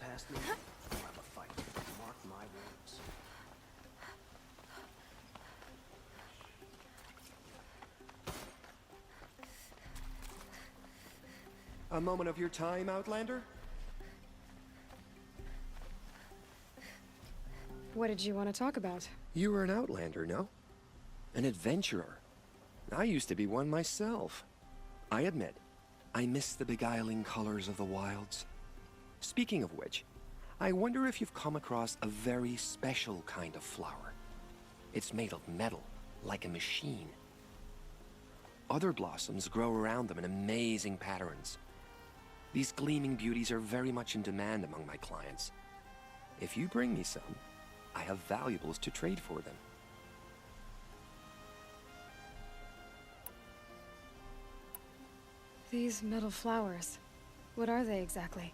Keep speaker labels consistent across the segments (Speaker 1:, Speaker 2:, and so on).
Speaker 1: past me, we'll have a fight. Mark my words.
Speaker 2: A moment of your time, Outlander?
Speaker 3: What did you want to talk about?
Speaker 2: You were an Outlander, no? An adventurer. I used to be one myself. I admit, I miss the beguiling colors of the wilds. Speaking of which, I wonder if you've come across a very special kind of flower. It's made of metal, like a machine. Other blossoms grow around them in amazing patterns. These gleaming beauties are very much in demand among my clients. If you bring me some, I have valuables to trade for them.
Speaker 3: These metal flowers. What are they exactly?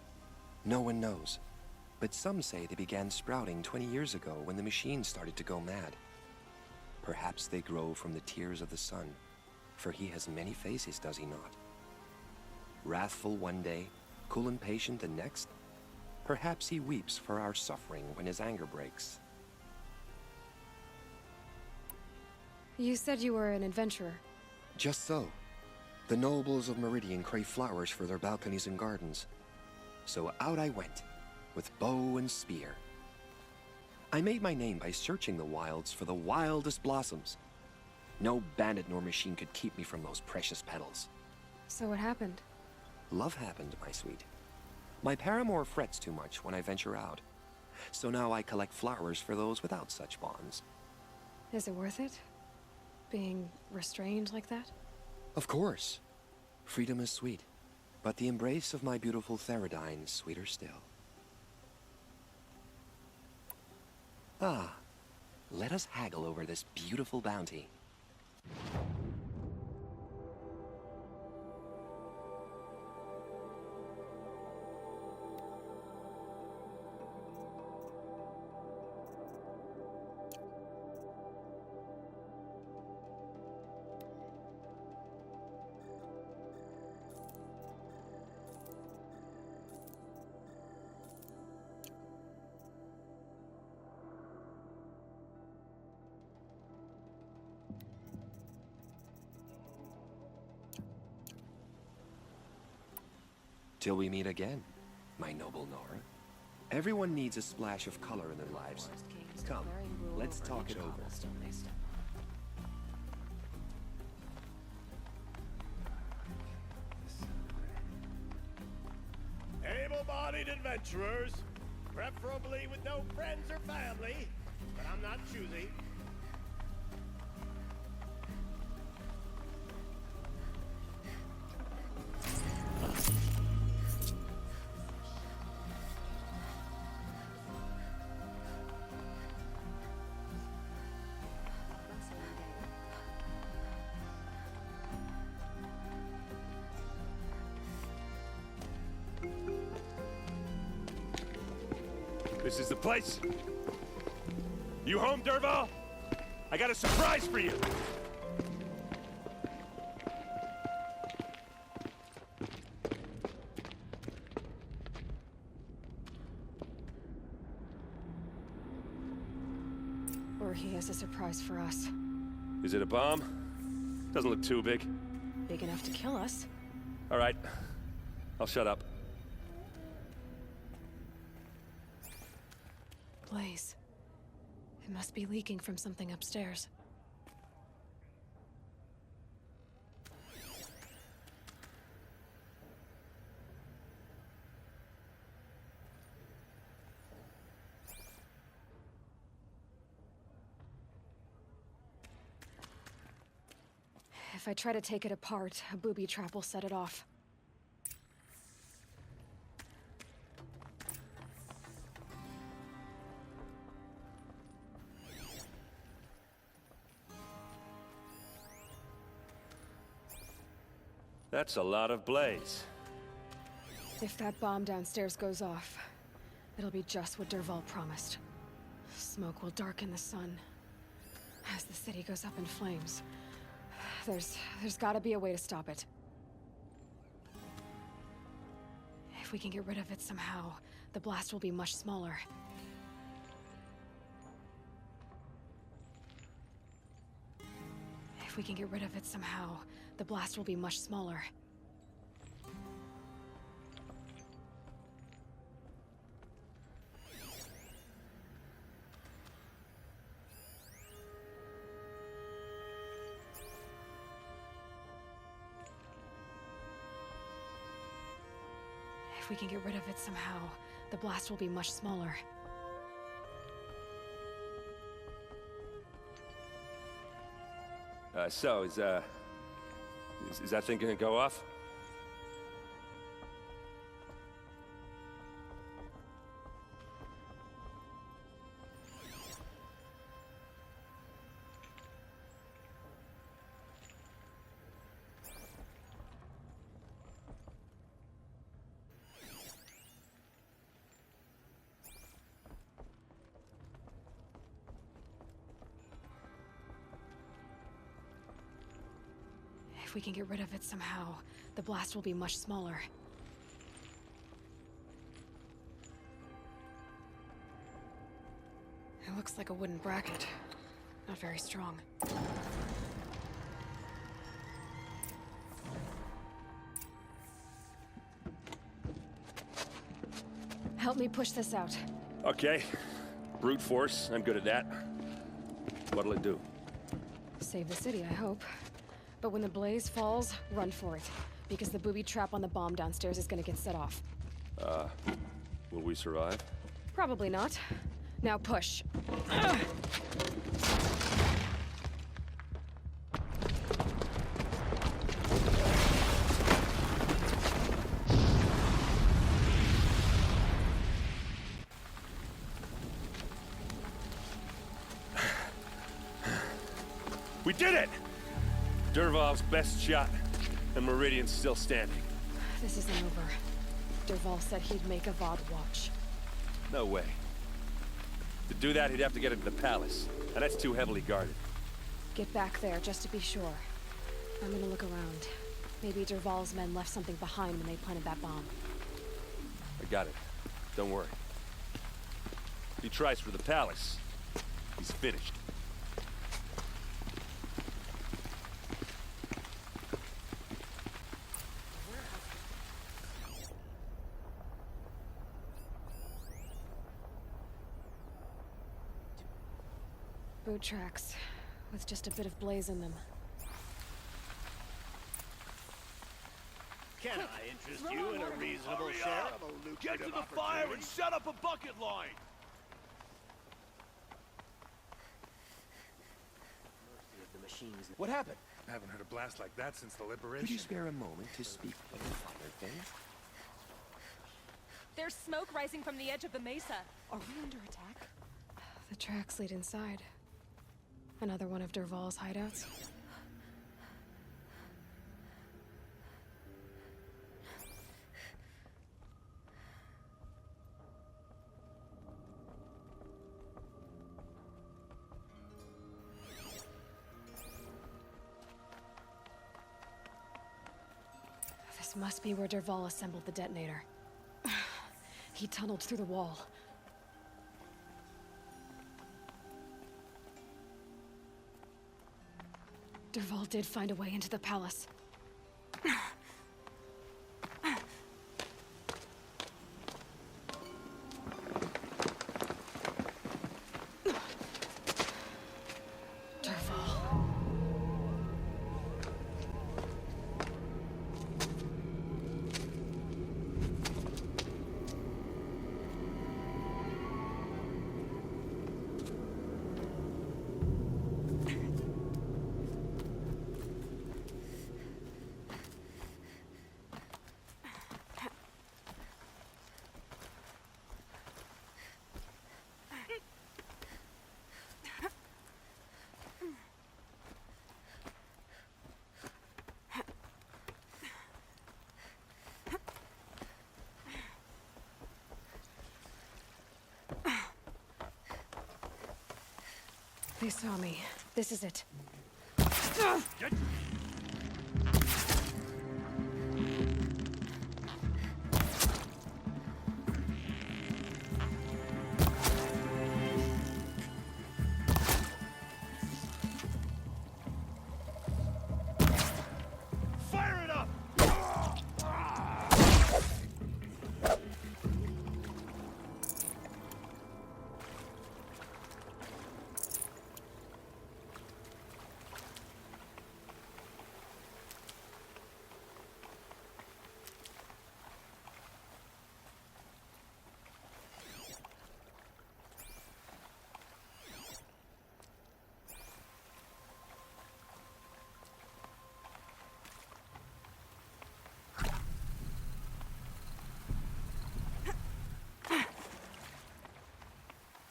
Speaker 2: No one knows, but some say they began sprouting 20 years ago when the machine started to go mad. Perhaps they grow from the tears of the sun, for he has many faces, does he not? Wrathful one day, cool and patient the next. Perhaps he weeps for our suffering when his anger breaks.
Speaker 3: You said you were an adventurer.
Speaker 2: Just so. The nobles of Meridian crave flowers for their balconies and gardens. So out I went, with bow and spear. I made my name by searching the wilds for the wildest blossoms. No bandit nor machine could keep me from those precious petals.
Speaker 3: So what happened?
Speaker 2: Love happened, my sweet. My paramour frets too much when I venture out. So now I collect flowers for those without such bonds.
Speaker 3: Is it worth it? Being restrained like that?
Speaker 2: Of course. Freedom is sweet, but the embrace of my beautiful Theridine is sweeter still. Ah, let us haggle over this beautiful bounty. Till we meet again, my noble Nora. Everyone needs a splash of color in their lives. Come, let's talk it over.
Speaker 4: Able-bodied adventurers, preferably with no friends or family, but I'm not choosy. This is the place. You home, Dervahl? I got a surprise for you.
Speaker 3: Or he has a surprise for us.
Speaker 4: Is it a bomb? Doesn't look too big.
Speaker 3: Big enough to kill us.
Speaker 4: All right. I'll shut up.
Speaker 3: Blaze. It must be leaking from something upstairs. If I try to take it apart, a booby trap will set it off.
Speaker 4: That's a lot of blaze.
Speaker 3: If that bomb downstairs goes off, it'll be just what Dervahl promised. Smoke will darken the sun as the city goes up in flames. There's gotta be a way to stop it. If we can get rid of it somehow, the blast will be much smaller. If we can get rid of it somehow, the blast will be much smaller. If we can get rid of it somehow, the blast will be much smaller.
Speaker 5: So, is that thing gonna go off?
Speaker 3: If we can get rid of it somehow, the blast will be much smaller. It looks like a wooden bracket. Not very strong. Help me push this out.
Speaker 5: Okay. Brute force, I'm good at that. What'll it do?
Speaker 3: Save the city, I hope. But when the blaze falls, run for it. Because the booby trap on the bomb downstairs is gonna get set off.
Speaker 5: Will we survive?
Speaker 3: Probably not. Now push.
Speaker 5: We did it! Dervahl's best shot, and Meridian's still standing.
Speaker 3: This isn't over. Dervahl said he'd make a VOD watch.
Speaker 5: No way. To do that, he'd have to get into the palace, and that's too heavily guarded.
Speaker 3: Get back there, just to be sure. I'm gonna look around. Maybe Dervahl's men left something behind when they planted that bomb.
Speaker 5: I got it. Don't worry. If he tries for the palace, he's finished.
Speaker 3: Boot tracks, with just a bit of blaze in them.
Speaker 4: Can I interest you in a reasonable share of a lucrative
Speaker 6: Get to the fire and set up a bucket line!
Speaker 1: Mercy of the machines.
Speaker 6: What happened?
Speaker 7: I haven't heard a blast like that since the liberation.
Speaker 2: Could you spare a moment to speak of the finer thing?
Speaker 8: There's smoke rising from the edge of the mesa. Are we under attack?
Speaker 3: The tracks lead inside. Another one of Dervahl's hideouts. This must be where Dervahl assembled the detonator. He tunneled through the wall. Dervahl did find a way into the palace. Dervahl. They saw me. This is it.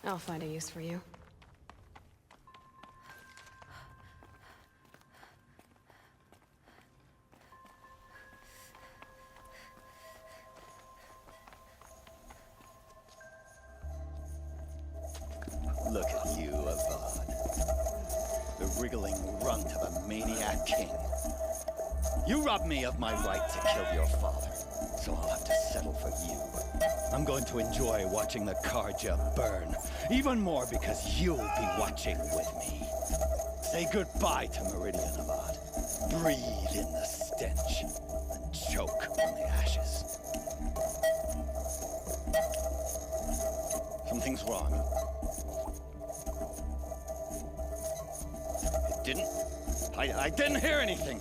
Speaker 3: I'll find a use for you.
Speaker 9: Look at you, Avad. The wriggling runt of a maniac king. You robbed me of my right to kill your father, so I'll have to settle for you. I'm going to enjoy watching the Karja burn, even more because you'll be watching with me. Say goodbye to Meridian, Avad. Breathe in the stench, and choke on the ashes. Something's wrong. It didn't? I didn't hear anything.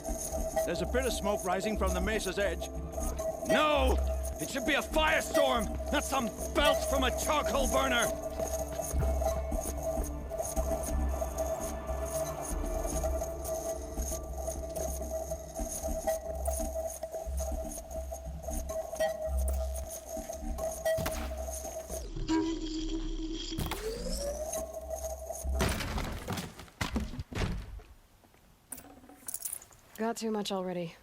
Speaker 6: There's a bit of smoke rising from the mesa's edge.
Speaker 9: No! It should be a firestorm, not some belch from a charcoal burner!
Speaker 3: Got too much already.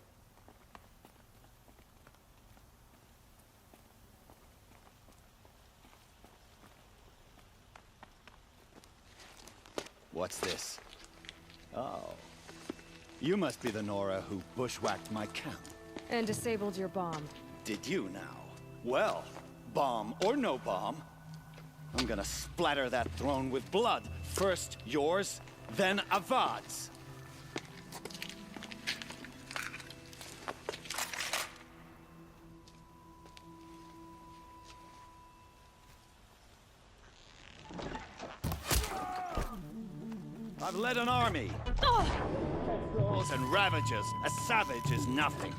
Speaker 9: What's this? Oh. You must be the Nora who bushwhacked my camp.
Speaker 3: And disabled your bomb.
Speaker 9: Did you now? Well, bomb or no bomb, I'm gonna splatter that throne with blood. First yours, then Avad's. I've led an army. Trolls and ravages. A savage is nothing.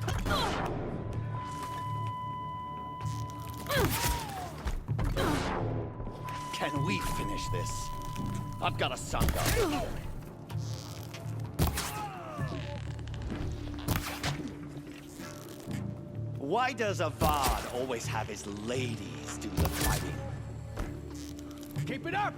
Speaker 9: Can we finish this? I've got a Sangha. Why does Avad always have his ladies do the fighting?
Speaker 6: Keep it up!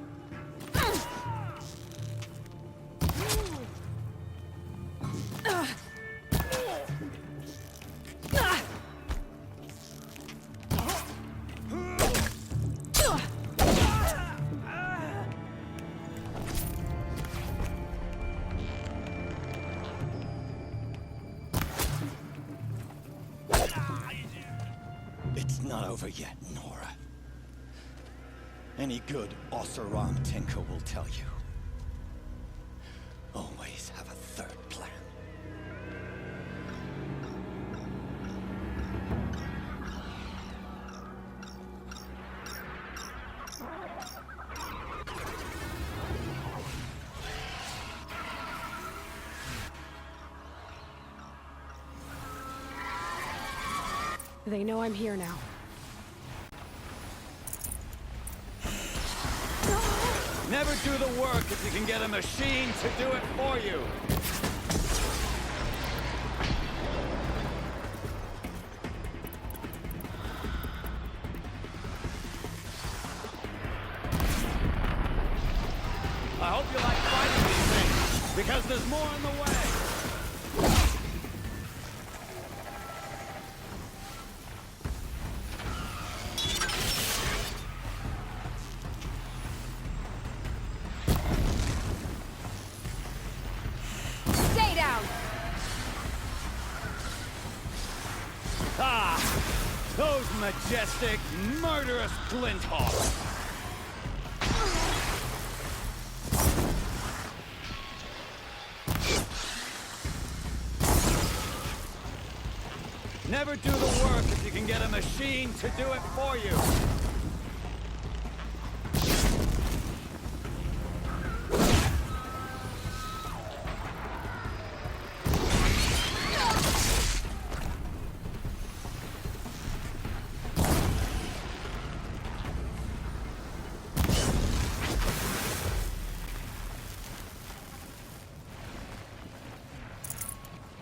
Speaker 9: It's not over yet, Nora. Any good Oseram tinker will tell you. Always have a third plan.
Speaker 3: They know I'm here now.
Speaker 9: Never do the work if you can get a machine to do it for you. I hope you like fighting these things, because there's more on the way. Those majestic, murderous glinthawks! Never do the work if you can get a machine to do it for you.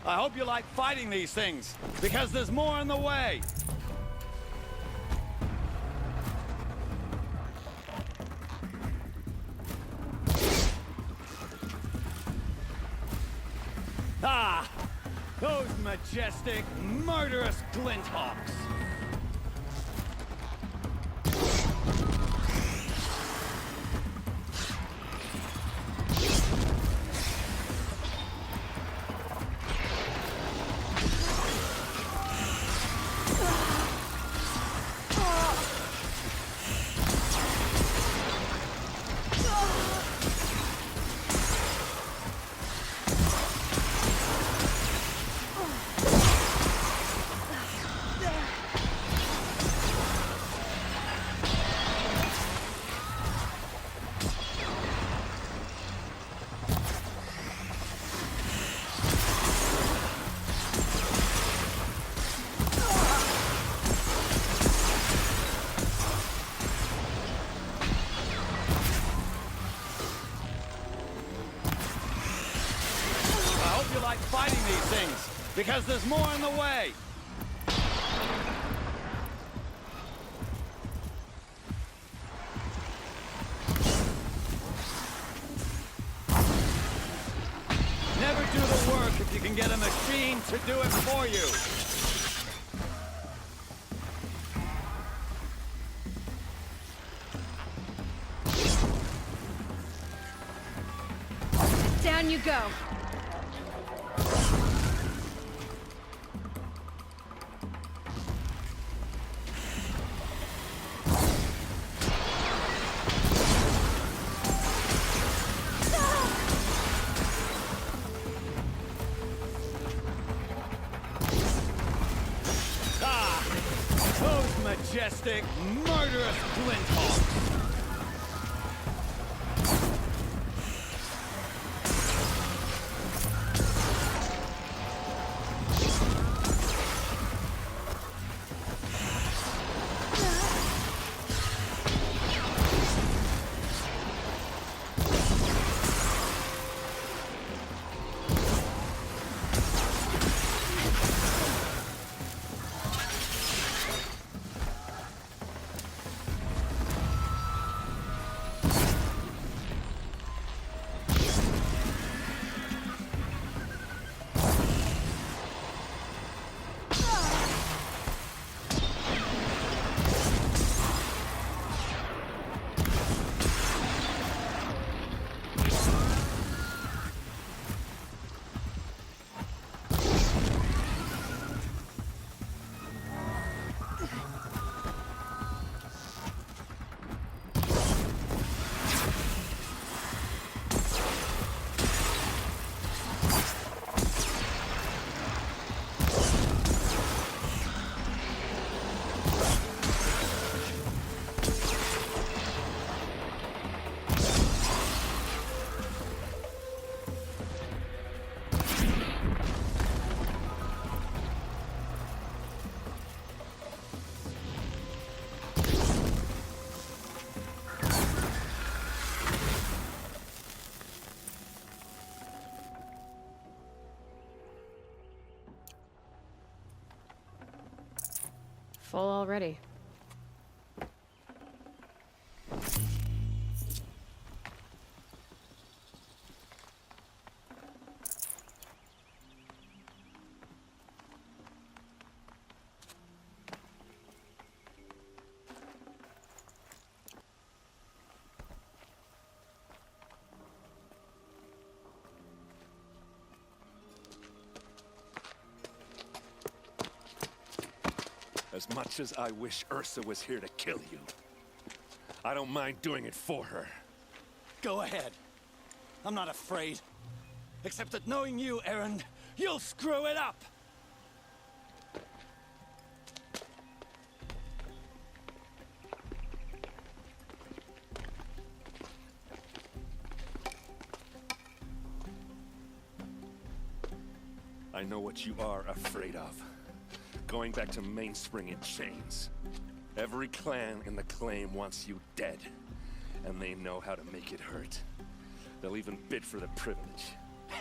Speaker 9: I hope you like fighting these things, because there's more on the way.
Speaker 6: Ha! Those majestic, murderous glinthawks! Fighting these things, because there's more in the way! Never do the work if you can get a machine to do it for you!
Speaker 3: Down you go!
Speaker 6: Majestic, murderous glinthawks!
Speaker 3: Full already.
Speaker 5: As much as I wish Ursa was here to kill you, I don't mind doing it for her.
Speaker 9: Go ahead. I'm not afraid. Except that knowing you, Erend, you'll screw it up!
Speaker 5: I know what you are afraid of. Going back to Mainspring in chains. Every clan in the claim wants you dead. And they know how to make it hurt. They'll even bid for the privilege.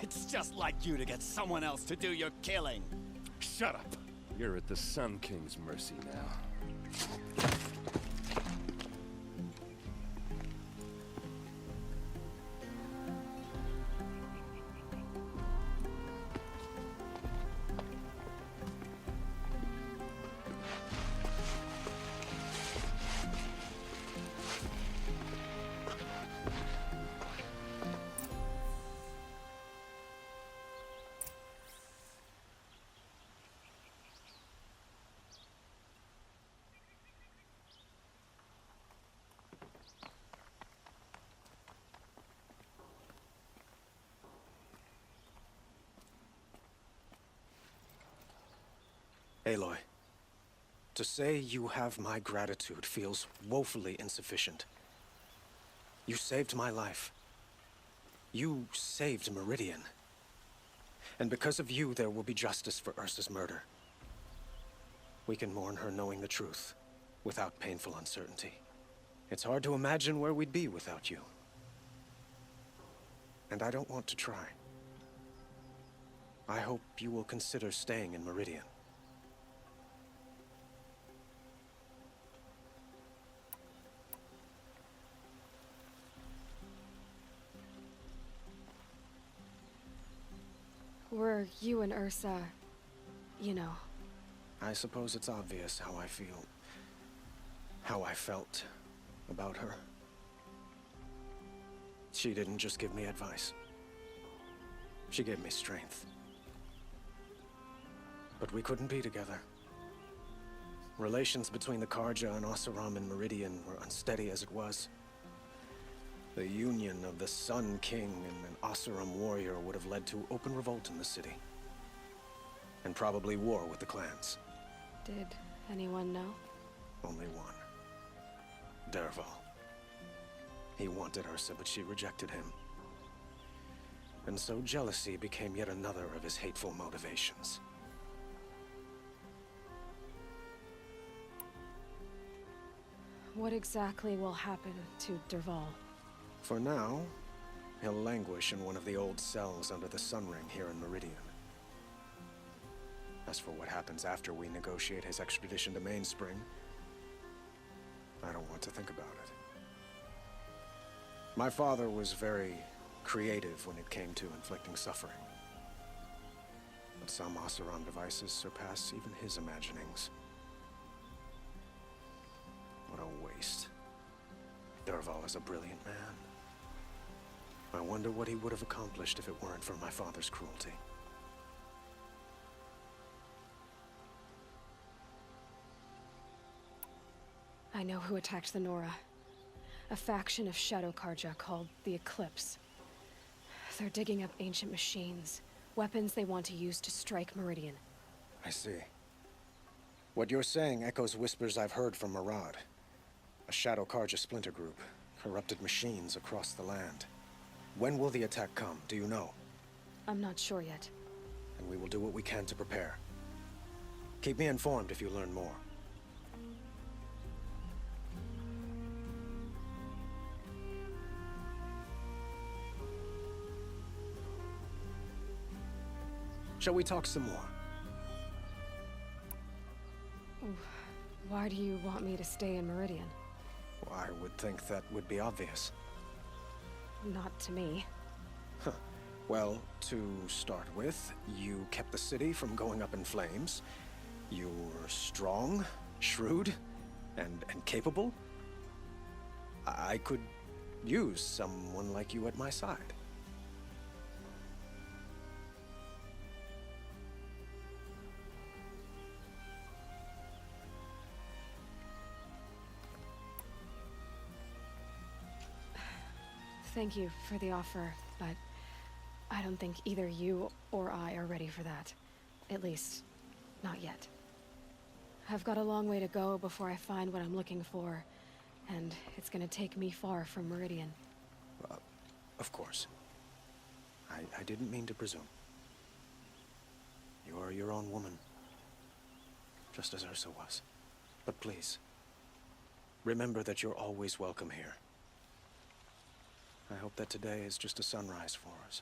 Speaker 9: It's just like you to get someone else to do your killing.
Speaker 5: Shut up! You're at the Sun King's mercy now.
Speaker 1: Aloy, to say you have my gratitude feels woefully insufficient. You saved my life. You saved Meridian. And because of you, there will be justice for Ursa's murder. We can mourn her knowing the truth, without painful uncertainty. It's hard to imagine where we'd be without you. And I don't want to try. I hope you will consider staying in Meridian.
Speaker 3: Were you and Ursa, you know?
Speaker 1: I suppose it's obvious how I feel. How I felt about her. She didn't just give me advice. She gave me strength. But we couldn't be together. Relations between the Karja and Oseram and Meridian were unsteady as it was. The union of the Sun King and an Oseram warrior would have led to open revolt in the city. And probably war with the clans.
Speaker 3: Did anyone know?
Speaker 1: Only one. Dervahl. He wanted Ursa, but she rejected him. And so jealousy became yet another of his hateful motivations.
Speaker 3: What exactly will happen to Dervahl?
Speaker 1: For now, he'll languish in one of the old cells under the Sun Ring here in Meridian. As for what happens after we negotiate his extradition to Mainspring, I don't want to think about it. My father was very creative when it came to inflicting suffering. But some Oseram devices surpass even his imaginings. What a waste. Dervahl is a brilliant man. I wonder what he would have accomplished if it weren't for my father's cruelty.
Speaker 3: I know who attacked the Nora. A faction of Shadow Karja called the Eclipse. They're digging up ancient machines, weapons they want to use to strike Meridian.
Speaker 1: I see. What you're saying echoes whispers I've heard from Murad. A Shadow Karja splinter group, corrupted machines across the land. When will the attack come, do you know?
Speaker 3: I'm not sure yet.
Speaker 1: And we will do what we can to prepare. Keep me informed if you learn more. Shall we talk some more?
Speaker 3: Why do you want me to stay in Meridian?
Speaker 1: Well, I would think that would be obvious.
Speaker 3: Not to me.
Speaker 1: Well, to start with, you kept the city from going up in flames. You were strong, shrewd, and capable. I could use someone like you at my side.
Speaker 3: Thank you for the offer, but I don't think either you or I are ready for that. At least, not yet. I've got a long way to go before I find what I'm looking for, and it's gonna take me far from Meridian.
Speaker 1: Of course. I didn't mean to presume. You are your own woman, just as Ursa was. But please, remember that you're always welcome here. I hope that today is just a sunrise for us,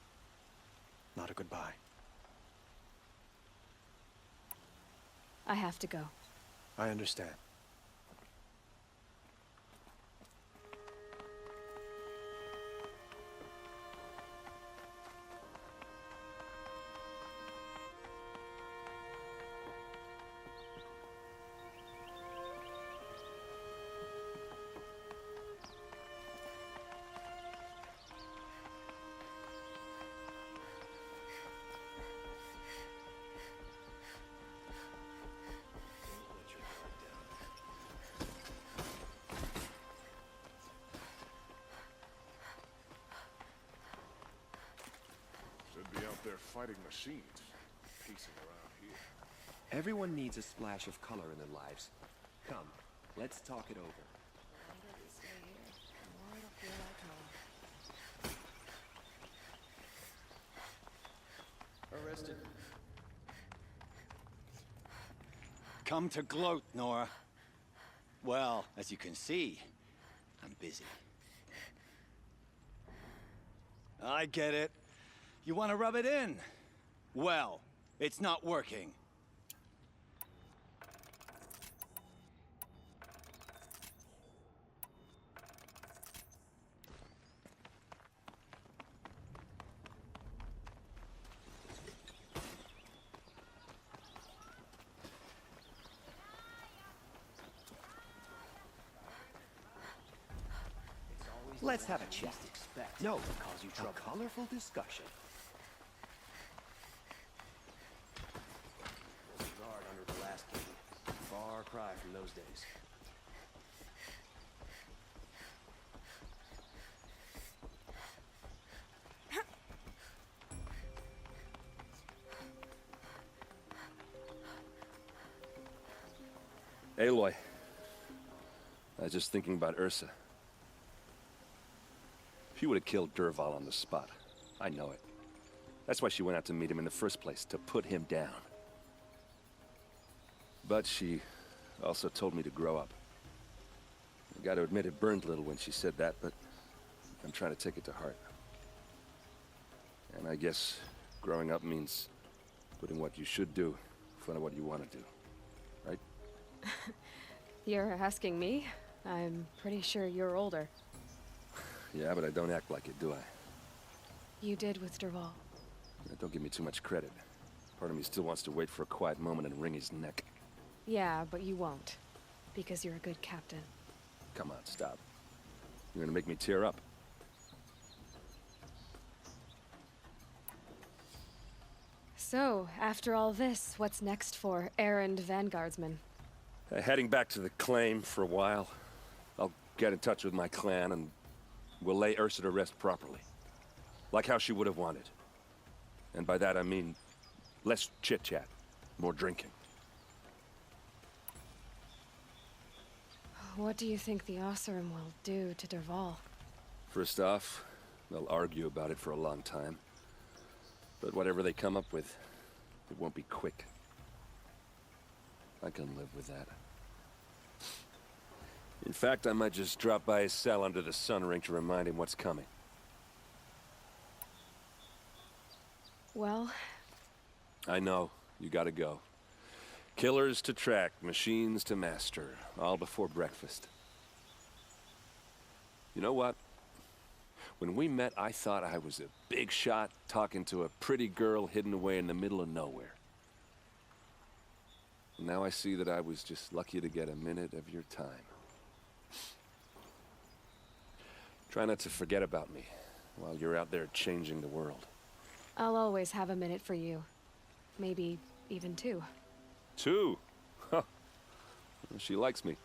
Speaker 1: not a goodbye.
Speaker 3: I have to go.
Speaker 1: I understand.
Speaker 5: Should be out there fighting machines, pacing around here.
Speaker 2: Everyone needs a splash of color in their lives. Come, let's talk it over.
Speaker 9: Arrested. Come to gloat, Nora. Well, as you can see, I'm busy. I get it. You want to rub it in? Well, it's not working.
Speaker 2: Let's have a chat. No, a colorful discussion.
Speaker 1: Guard under the last king. Far cry from those days.
Speaker 5: Aloy. I was just thinking about Ursa. She would have killed Dervahl on the spot. I know it. That's why she went out to meet him in the first place, to put him down. But she also told me to grow up. I gotta admit it burned a little when she said that, but I'm trying to take it to heart. And I guess growing up means putting what you should do in front of what you want to do. Right?
Speaker 3: You're asking me? I'm pretty sure you're older.
Speaker 5: Yeah, but I don't act like it, do I?
Speaker 3: You did with Dervahl.
Speaker 5: Don't give me too much credit. Part of me still wants to wait for a quiet moment and wring his neck.
Speaker 3: Yeah, but you won't. Because you're a good captain.
Speaker 5: Come on, stop. You're gonna make me tear up.
Speaker 3: So, after all this, what's next for errand vanguardsman?
Speaker 5: Heading back to the claim for a while. I'll get in touch with my clan and we'll lay Ursa to rest properly. Like how she would have wanted. And by that I mean less chit-chat, more drinking.
Speaker 3: What do you think the Oseram will do to Dervahl?
Speaker 5: First off, they'll argue about it for a long time. But whatever they come up with, it won't be quick. I can live with that. In fact, I might just drop by his cell under the sun ring to remind him what's coming.
Speaker 3: Well...
Speaker 5: I know. You gotta go. Killers to track, machines to master, all before breakfast. You know what? When we met, I thought I was a big shot talking to a pretty girl hidden away in the middle of nowhere. Now I see that I was just lucky to get a minute of your time. Try not to forget about me while you're out there changing the world.
Speaker 3: I'll always have a minute for you. Maybe even two.
Speaker 5: Two? Huh. She likes me.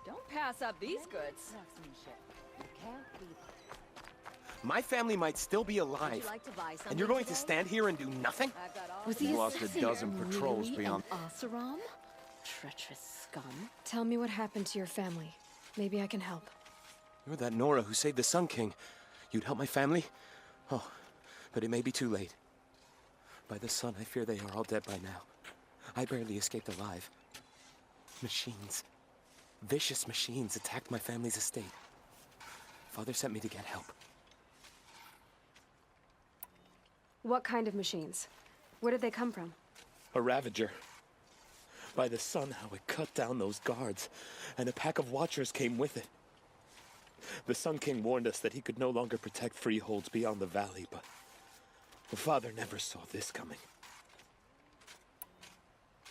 Speaker 8: Don't pass up these goods.
Speaker 10: My family might still be alive, and you're going to stand here and do nothing?
Speaker 3: Was
Speaker 6: We've
Speaker 3: the
Speaker 6: lost a
Speaker 3: assassin
Speaker 6: dozen patrols
Speaker 3: really
Speaker 6: beyond...
Speaker 3: an Oseram? Treacherous scum. Tell me what happened to your family. Maybe I can help.
Speaker 10: You're that Nora who saved the Sun King. You'd help my family? Oh, but it may be too late. By the sun, I fear they are all dead by now. I barely escaped alive. Machines. Vicious machines attacked my family's estate. Father sent me to get help.
Speaker 3: What kind of machines? Where did they come from?
Speaker 10: A Ravager. By the sun, how it cut down those guards, and a pack of Watchers came with it. The Sun King warned us that he could no longer protect freeholds beyond the valley, but Father never saw this coming.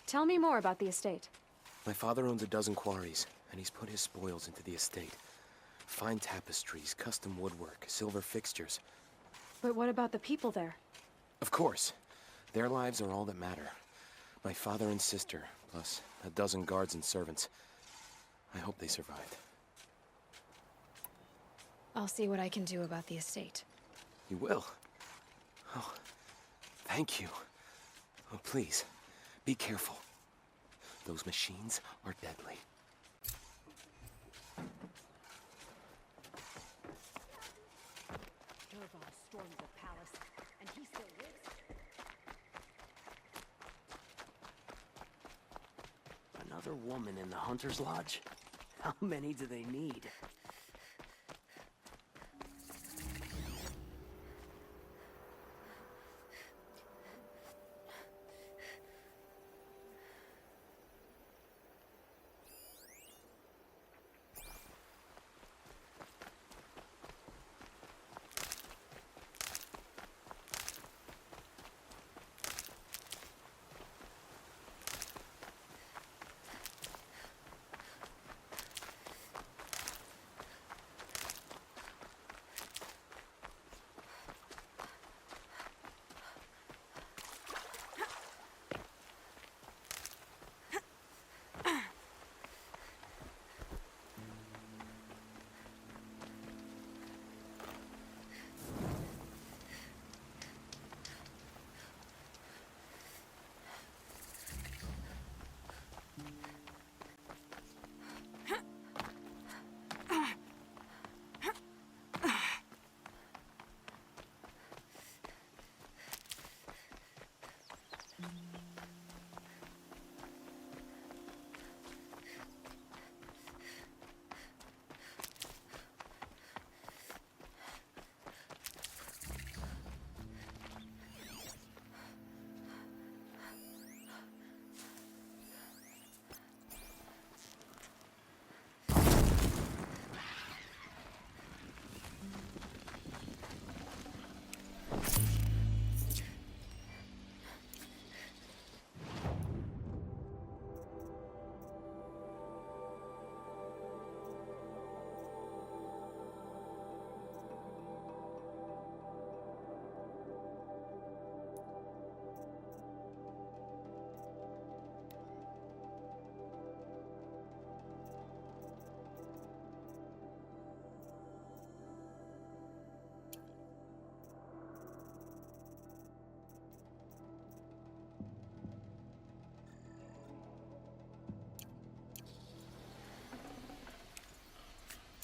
Speaker 3: Tell me more about the estate.
Speaker 10: My father owns a dozen quarries, and he's put his spoils into the estate. Fine tapestries, custom woodwork, silver fixtures.
Speaker 3: But what about the people there?
Speaker 10: Of course. Their lives are all that matter. My father and sister, plus a dozen guards and servants. I hope they survived.
Speaker 3: I'll see what I can do about the estate.
Speaker 10: You will? Oh, thank you. Oh, please, be careful. Those machines are deadly.
Speaker 8: Dervahl stormed the palace, and he still lives.
Speaker 11: Another woman in the Hunter's Lodge? How many do they need?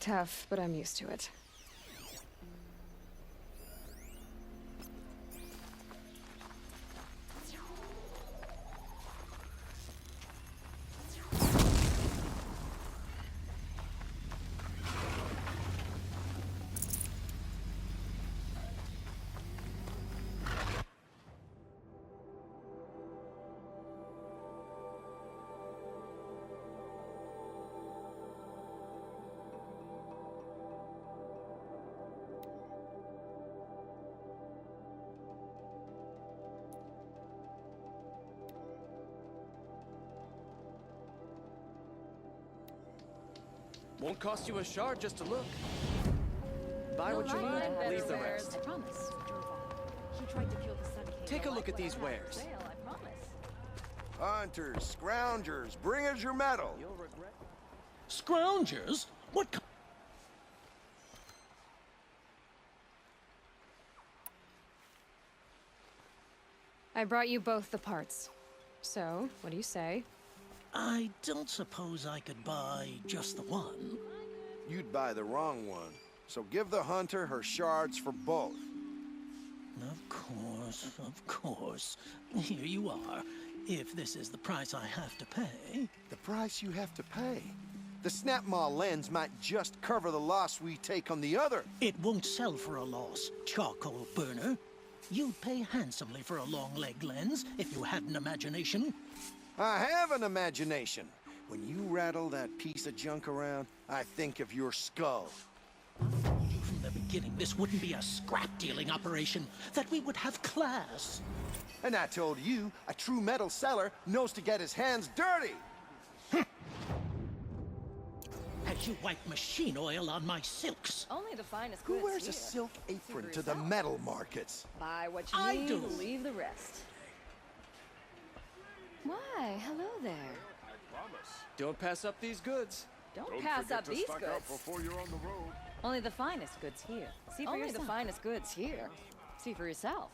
Speaker 3: Tough, but I'm used to it.
Speaker 11: Won't cost you a shard just to look. Buy what you need, leave the rest.
Speaker 8: I promise. Dervahl. He tried to kill the Sun King.
Speaker 11: Take a look at these
Speaker 8: Well, I have
Speaker 11: wares.
Speaker 8: for sale, I promise.
Speaker 12: Hunters, scroungers, bring us your metal.
Speaker 11: You'll regret.
Speaker 12: Scroungers? What kind?
Speaker 3: I brought you both the parts. So, what do you say?
Speaker 12: I don't suppose I could buy just the one.
Speaker 13: You'd buy the wrong one. So give the hunter her shards for both.
Speaker 12: Of course, of course. Here you are. If this is the price I have to pay.
Speaker 13: The price you have to pay? The Snapmaw lens might just cover the loss we take on the other.
Speaker 12: It won't sell for a loss, charcoal burner. You'd pay handsomely for a long-leg lens if you had an imagination.
Speaker 13: I have an imagination. When you rattle that piece of junk around, I think of your skull.
Speaker 12: From the beginning, this wouldn't be a scrap-dealing operation, that we would have class.
Speaker 13: And I told you, a true metal seller knows to get his hands dirty.
Speaker 12: As you wipe machine oil on my silks.
Speaker 8: Only the finest
Speaker 13: Who
Speaker 8: goods
Speaker 13: wears
Speaker 8: here.
Speaker 13: a silk apron
Speaker 8: for
Speaker 13: to the
Speaker 8: yourself.
Speaker 13: metal markets?
Speaker 8: Buy what you
Speaker 12: I
Speaker 8: need,
Speaker 12: do.
Speaker 8: leave the rest. Why, hello there.
Speaker 11: Don't pass up these goods.
Speaker 8: Don't pass up these goods.
Speaker 5: before you're on the road.
Speaker 8: Only the finest goods here. See for yourself. Only the finest goods here. See for yourself.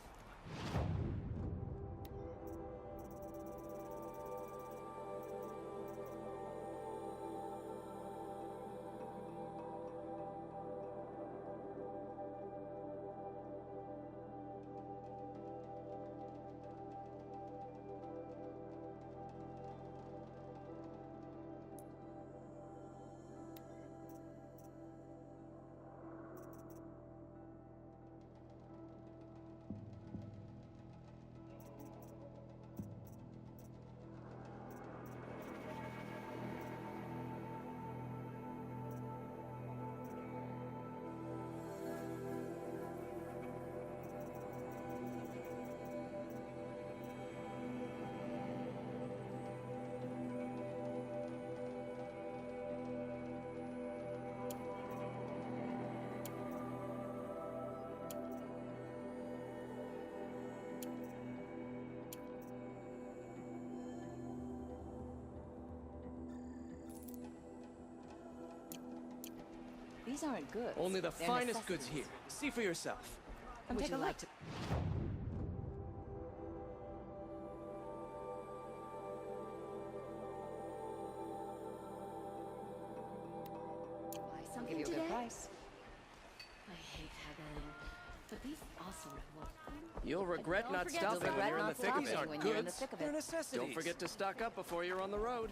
Speaker 8: These aren't goods.
Speaker 11: Only the
Speaker 8: They're
Speaker 11: finest goods
Speaker 8: necessities.
Speaker 11: here. See for yourself.
Speaker 8: Come
Speaker 3: Would
Speaker 8: take
Speaker 3: you
Speaker 8: a
Speaker 3: like
Speaker 8: look.
Speaker 3: to...
Speaker 8: Buy
Speaker 3: I'll
Speaker 8: something
Speaker 3: give you a
Speaker 8: today.
Speaker 3: good price.
Speaker 8: I hate haggling, but these also look.
Speaker 11: You'll regret
Speaker 8: Don't
Speaker 11: not
Speaker 8: forget
Speaker 11: stopping
Speaker 8: to
Speaker 11: when
Speaker 8: regret
Speaker 11: you're in the
Speaker 8: not
Speaker 11: thick of
Speaker 8: stopping
Speaker 11: it.
Speaker 8: when you're in the
Speaker 11: Goods,
Speaker 8: thick of
Speaker 11: they're
Speaker 8: it.
Speaker 11: necessities. Don't forget to stock up before you're on the road.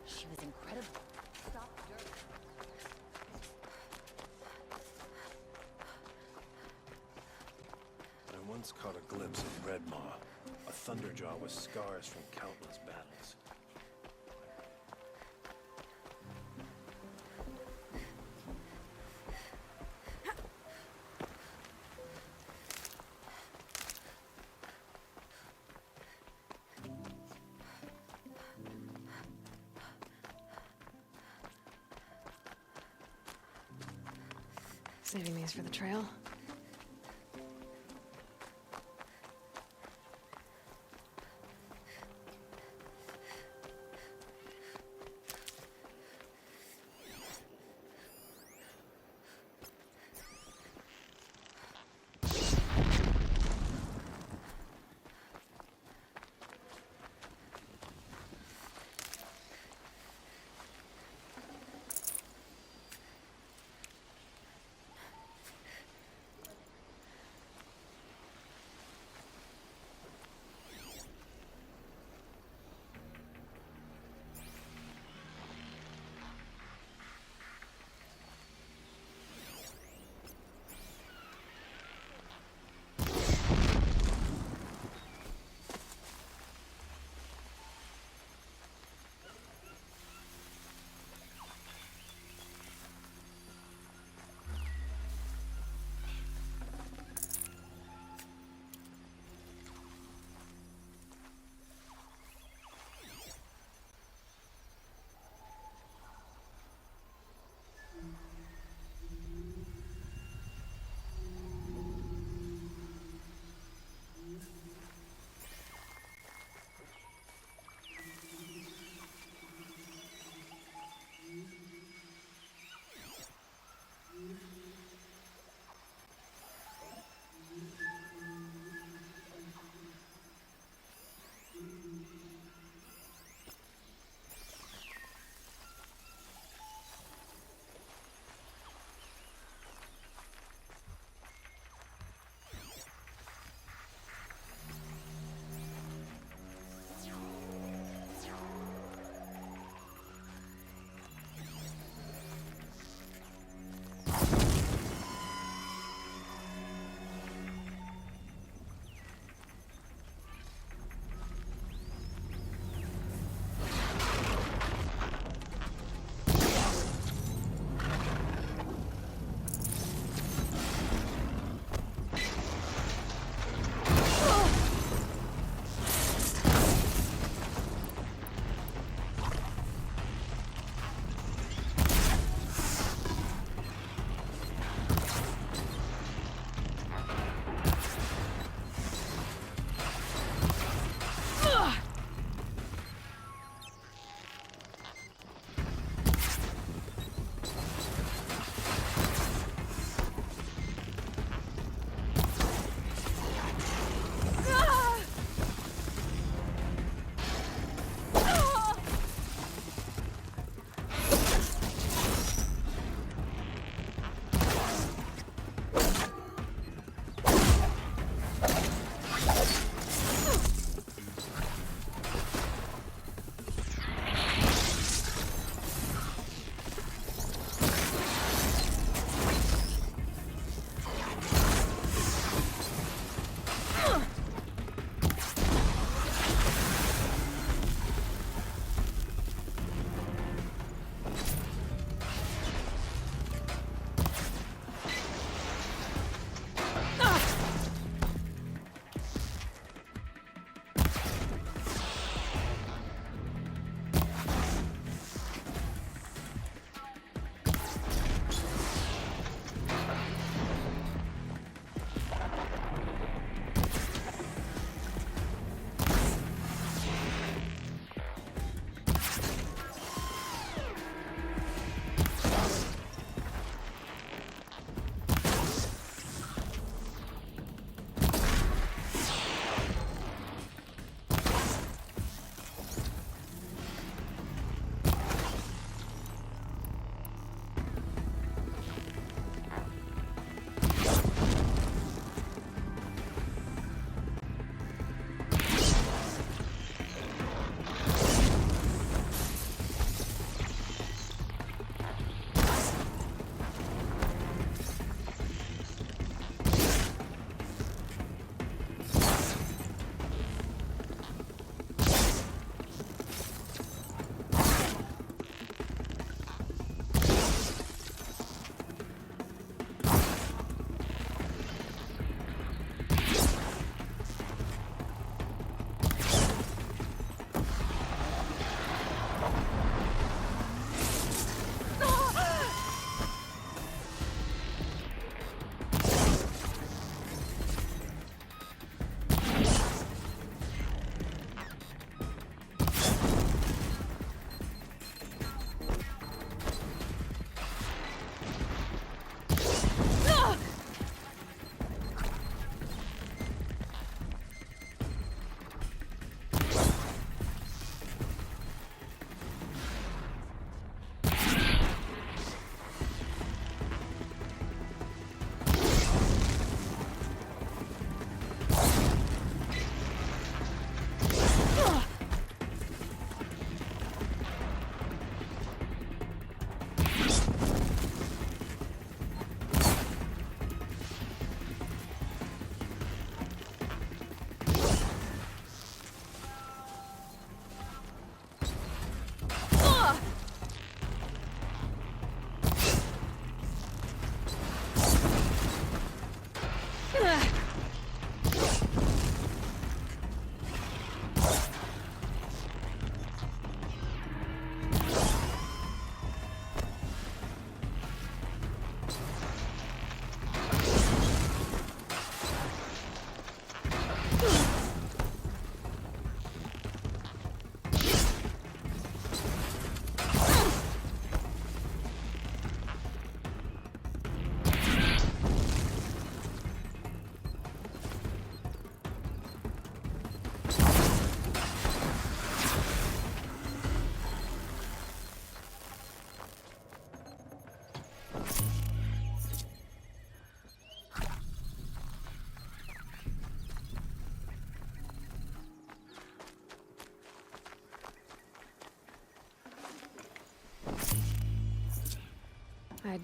Speaker 8: She was incredible. Stop dirt.
Speaker 1: I once caught a glimpse of Redmaw, a thunderjaw with scars from countless battles.
Speaker 3: Saving these for the trail.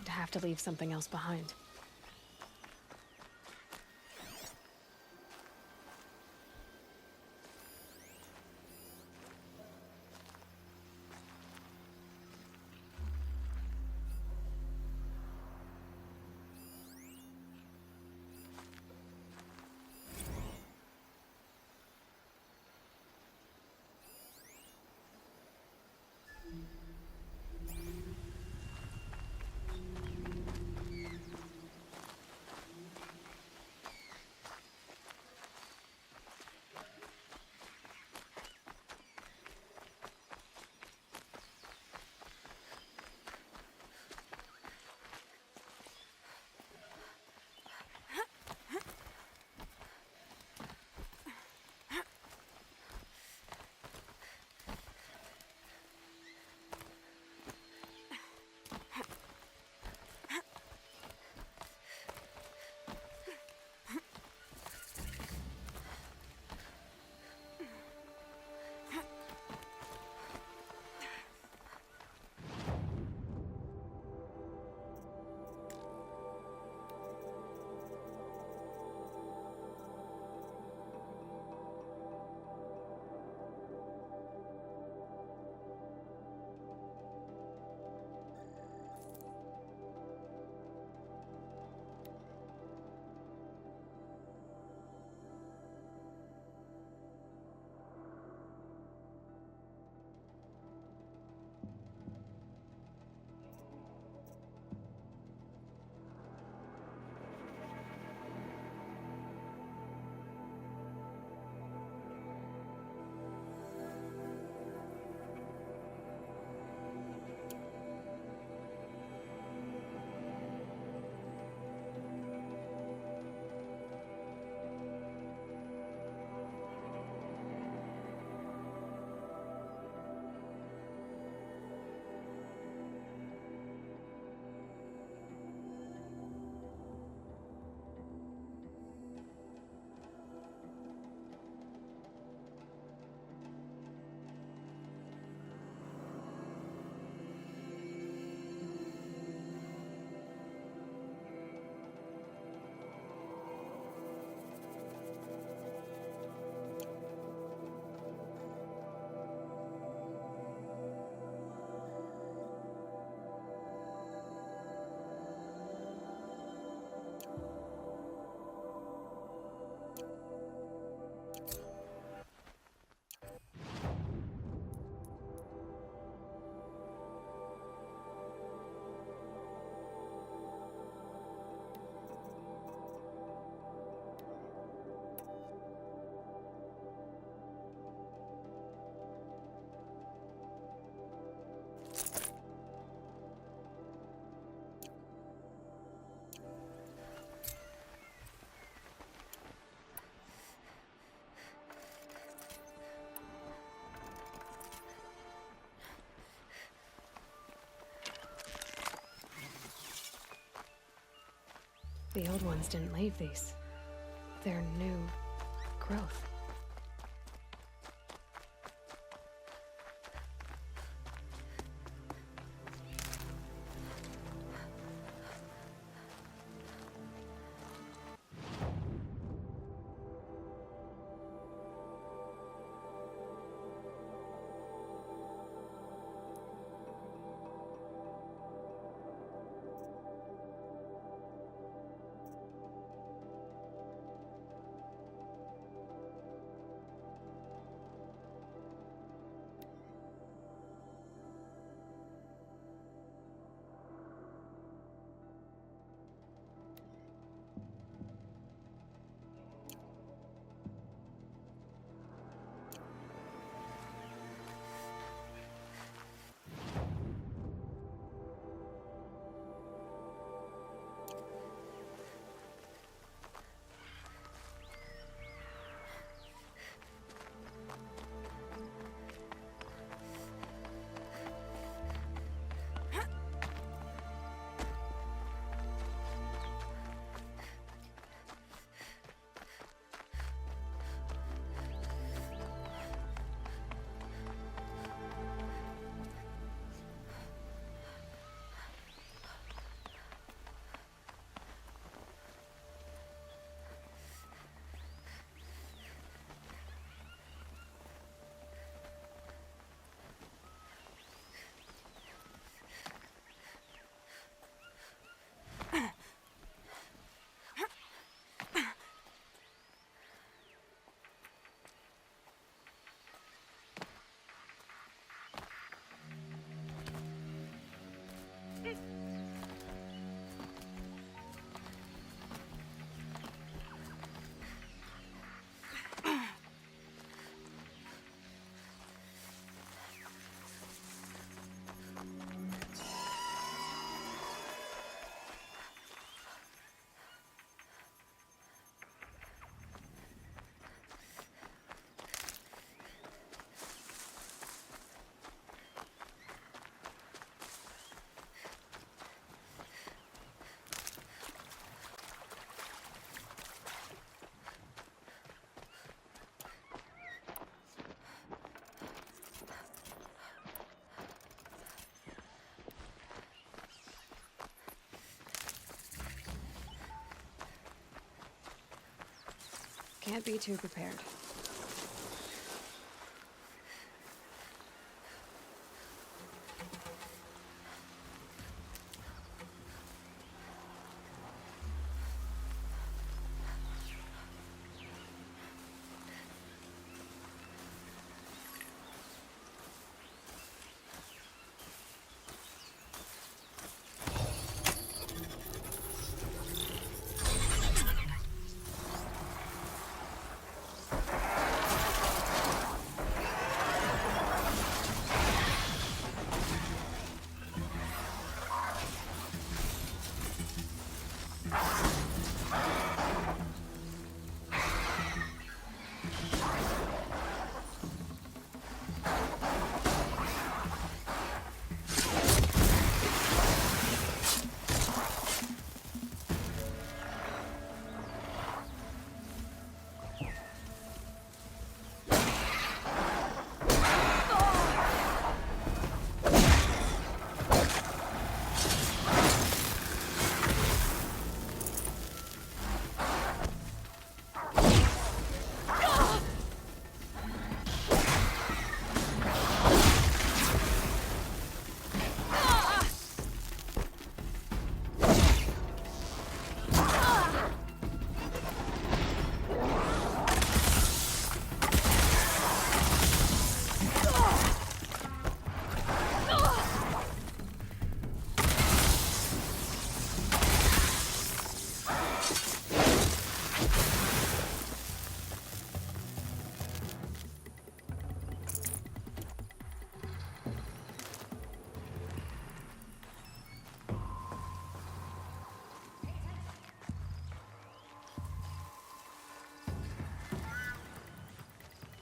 Speaker 3: I'd have to leave something else behind. The old ones didn't leave these. They're new growth. Can't be too prepared.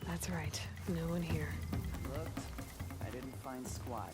Speaker 3: That's right. No one here.
Speaker 11: Looked. I didn't find squat.